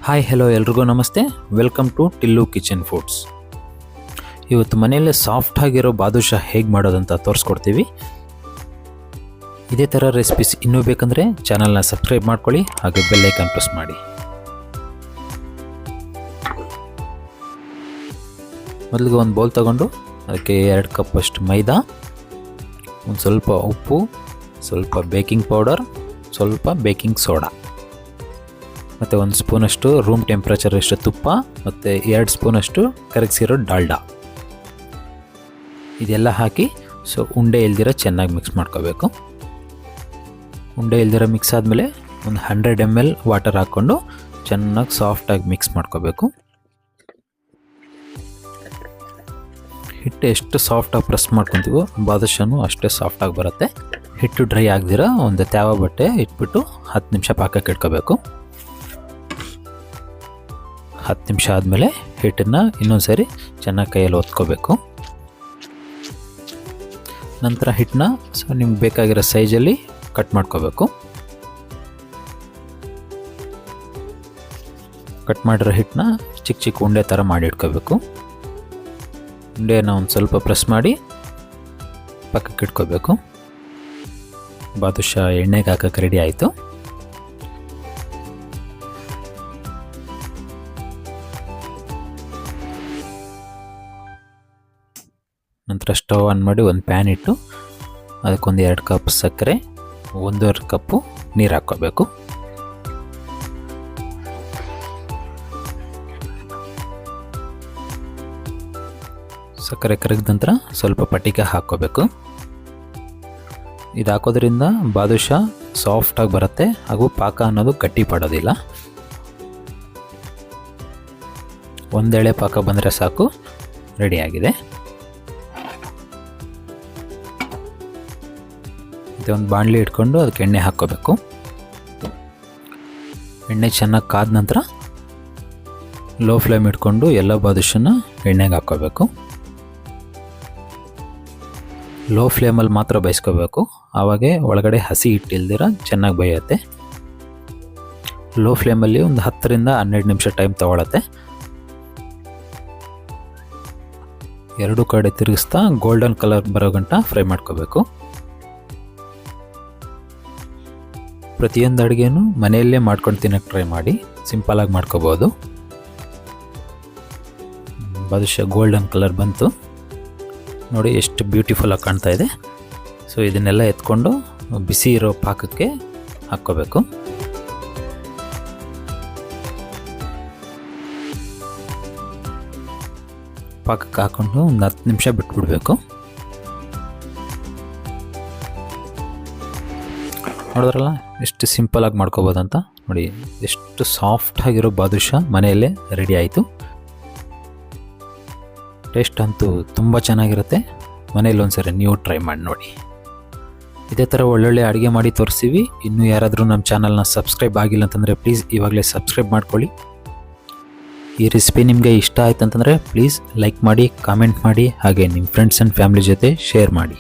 Hi hello ಎಲ್ರಿಗೂ ನಮಸ್ತೆ. Welcome to Tillu Kitchen Foods. ಇವತ್ತು ಮನೆಯಲ್ಲೇ ಸಾಫ್ಟ್ ಆಗಿರೋ ಬಾದುಷಾ ಹೇಗೆ ಮಾಡೋದಂತ ತೋರಿಸ್ಕೊಡ್ತೀವಿ. ಇದೇ ಥರ ರೆಸಿಪೀಸ್ ಇನ್ನೂ ಬೇಕಂದರೆ ಚಾನಲ್ನ ಸಬ್ಸ್ಕ್ರೈಬ್ ಮಾಡ್ಕೊಳ್ಳಿ, ಹಾಗೆ ಬೆಲ್ ಐಕಾನ್ ಪ್ರೆಸ್ ಮಾಡಿ. ಮೊದಲಿಗೆ ಒಂದು ಬೌಲ್ ತಗೊಂಡು ಅದಕ್ಕೆ 2 ಕಪ್ ಅಷ್ಟು ಮೈದಾ, ಒಂದು ಸ್ವಲ್ಪ ಉಪ್ಪು, ಸ್ವಲ್ಪ ಬೇಕಿಂಗ್ ಪೌಡರ್, ಸ್ವಲ್ಪ ಬೇಕಿಂಗ್ ಸೋಡಾ ಮತ್ತು 1 ಸ್ಪೂನಷ್ಟು ರೂಮ್ ಟೆಂಪ್ರೇಚರಷ್ಟು ತುಪ್ಪ ಮತ್ತು 2 ಸ್ಪೂನಷ್ಟು ಕರಗಿಸಿರೋ ಡಾಲ್ಡಾ ಇದೆಲ್ಲ ಹಾಕಿ ಉಂಡೆ ಇಲ್ದಿರ ಚೆನ್ನಾಗಿ ಮಿಕ್ಸ್ ಮಾಡ್ಕೋಬೇಕು. ಉಂಡೆ ಇಲ್ದಿರ ಮಿಕ್ಸ್ ಆದಮೇಲೆ ಒಂದು 100 ml ವಾಟರ್ ಹಾಕ್ಕೊಂಡು ಚೆನ್ನಾಗಿ ಸಾಫ್ಟಾಗಿ ಮಿಕ್ಸ್ ಮಾಡ್ಕೋಬೇಕು. ಹಿಟ್ಟು ಎಷ್ಟು ಸಾಫ್ಟಾಗಿ ಪ್ರೆಸ್ ಮಾಡ್ಕೊತೀವೋ ಬಾದುಷಾನು ಅಷ್ಟೇ ಸಾಫ್ಟಾಗಿ ಬರುತ್ತೆ. ಹಿಟ್ಟು ಡ್ರೈ ಆಗದಿರ ಒಂದು ತ್ಯಾವ ಬಟ್ಟೆ ಇಟ್ಬಿಟ್ಟು 10 ನಿಮಿಷ ಪಾಕಕ್ಕೆ ಇಟ್ಕೋಬೇಕು. 10 ನಿಮಿಷ ಆದಮೇಲೆ ಹಿಟ್ಟನ್ನು ಇನ್ನೊಂದು ಸಾರಿ ಚೆನ್ನಾಗಿ ಕೈಯಲ್ಲಿ ಒತ್ಕೋಬೇಕು. ನಂತರ ಹಿಟ್ಟನ್ನ ನಿಮ್ಗೆ ಬೇಕಾಗಿರೋ ಸೈಜಲ್ಲಿ ಕಟ್ ಮಾಡ್ಕೋಬೇಕು. ಕಟ್ ಮಾಡಿರೋ ಹಿಟ್ಟನ್ನ ಚಿಕ್ಕ ಚಿಕ್ಕ ಉಂಡೆ ಥರ ಮಾಡಿ ಇಟ್ಕೋಬೇಕು. ಉಂಡೆನ ಒಂದು ಸ್ವಲ್ಪ ಪ್ರೆಸ್ ಮಾಡಿ ಪಕ್ಕಕ್ಕೆ ಇಟ್ಕೋಬೇಕು. ಬಾದುಷಾ ಎಣ್ಣೆಗೆ ಹಾಕಕ್ಕೆ ರೆಡಿ ಆಯಿತು. ನಂತರ ಸ್ಟವ್ ಆನ್ ಮಾಡಿ ಒಂದು ಪ್ಯಾನ್ ಇಟ್ಟು ಅದಕ್ಕೊಂದು 2 ಕಪ್ ಸಕ್ಕರೆ, 1.5 ಕಪ್ಪು ನೀರು ಹಾಕ್ಕೋಬೇಕು. ಸಕ್ಕರೆ ಕರಗಿದ ನಂತರ ಸ್ವಲ್ಪ ಪಟ್ಟಿಗೆ ಹಾಕ್ಕೋಬೇಕು. ಇದು ಹಾಕೋದ್ರಿಂದ ಬಾದುಷಾ ಸಾಫ್ಟಾಗಿ ಬರುತ್ತೆ ಹಾಗೂ ಪಾಕ ಅನ್ನೋದು ಗಟ್ಟಿ ಪಡೋದಿಲ್ಲ. ಒಂದೆಳೆ ಪಾಕ ಬಂದರೆ ಸಾಕು, ರೆಡಿಯಾಗಿದೆ. ಒಂದು ಬಾಣಲಿ ಇಟ್ಕೊಂಡು ಅದಕ್ಕೆ ಎಣ್ಣೆ ಹಾಕ್ಕೋಬೇಕು. ಎಣ್ಣೆ ಚೆನ್ನಾಗಿ ಕಾದ ನಂತರ ಲೋ ಫ್ಲೇಮ್ ಇಟ್ಕೊಂಡು ಎಲ್ಲ ಬಾದುಷಾನ ಎಣ್ಣೆಗೆ ಹಾಕ್ಕೋಬೇಕು. ಲೋ ಫ್ಲೇಮಲ್ಲಿ ಮಾತ್ರ ಬೇಯಿಸ್ಕೋಬೇಕು, ಆವಾಗೆ ಒಳಗಡೆ ಹಸಿ ಹಿಟ್ಟಿಲ್ದಿರ ಚೆನ್ನಾಗಿ ಬೇಯುತ್ತೆ. ಲೋ ಫ್ಲೇಮಲ್ಲಿ ಒಂದು 10 ರಿಂದ 12 ನಿಮಿಷ ಟೈಮ್ ತಗೊಳತ್ತೆ. 2 ಕಡೆ ತಿರುಗಿಸ್ತಾ ಗೋಲ್ಡನ್ ಕಲರ್ ಬರೋ ಗಂಟ ಫ್ರೈ ಮಾಡ್ಕೋಬೇಕು. ಪ್ರತಿಯೊಂದು ಅಡುಗೆನೂ ಮನೆಯಲ್ಲೇ ಮಾಡ್ಕೊಂಡು ತಿನ್ನೋಕ್ಕೆ ಟ್ರೈ ಮಾಡಿ, ಸಿಂಪಲಾಗಿ ಮಾಡ್ಕೋಬೋದು. ಬಾದುಷಾ ಗೋಲ್ಡನ್ ಕಲರ್ ಬಂತು ನೋಡಿ, ಎಷ್ಟು ಬ್ಯೂಟಿಫುಲ್ಲಾಗಿ ಕಾಣ್ತಾ ಇದೆ. ಇದನ್ನೆಲ್ಲ ಎತ್ಕೊಂಡು ಬಿಸಿ ಇರೋ ಪಾಕಕ್ಕೆ ಹಾಕ್ಕೋಬೇಕು. ಪಾಕಕ್ಕೆ ಹಾಕ್ಕೊಂಡು ಒಂದು 10 ನಿಮಿಷ ಬಿಟ್ಬಿಡ್ಬೇಕು. ನೋಡಿದ್ರಲ್ಲ ಎಷ್ಟು ಸಿಂಪಲಾಗಿ ಮಾಡ್ಕೋಬೋದಂತ. ನೋಡಿ ಎಷ್ಟು ಸಾಫ್ಟಾಗಿರೋ ಬಾದುಷಾ ಮನೆಯಲ್ಲೇ ರೆಡಿ ಆಯಿತು. ಟೇಸ್ಟ್ ಅಂತೂ ತುಂಬ ಚೆನ್ನಾಗಿರುತ್ತೆ. ಮನೇಲಿ ಒಂದ್ಸರಿ ನೀವು ಟ್ರೈ ಮಾಡಿ ನೋಡಿ. ಇದೇ ಥರ ಒಳ್ಳೊಳ್ಳೆ ಅಡುಗೆ ಮಾಡಿ ತೋರಿಸ್ತೀವಿ. ಇನ್ನೂ ಯಾರಾದರೂ ನಮ್ಮ ಚಾನಲ್ನ ಸಬ್ಸ್ಕ್ರೈಬ್ ಆಗಿಲ್ಲ ಅಂತಂದರೆ ಪ್ಲೀಸ್ ಇವಾಗಲೇ ಸಬ್ಸ್ಕ್ರೈಬ್ ಮಾಡ್ಕೊಳ್ಳಿ. ಈ ರೆಸಿಪಿ ನಿಮಗೆ ಇಷ್ಟ ಆಯ್ತು ಅಂತಂದರೆ ಪ್ಲೀಸ್ ಲೈಕ್ ಮಾಡಿ, ಕಾಮೆಂಟ್ ಮಾಡಿ, ಹಾಗೆ ನಿಮ್ಮ ಫ್ರೆಂಡ್ಸ್ ಆ್ಯಂಡ್ ಫ್ಯಾಮಿಲಿ ಜೊತೆ ಶೇರ್ ಮಾಡಿ.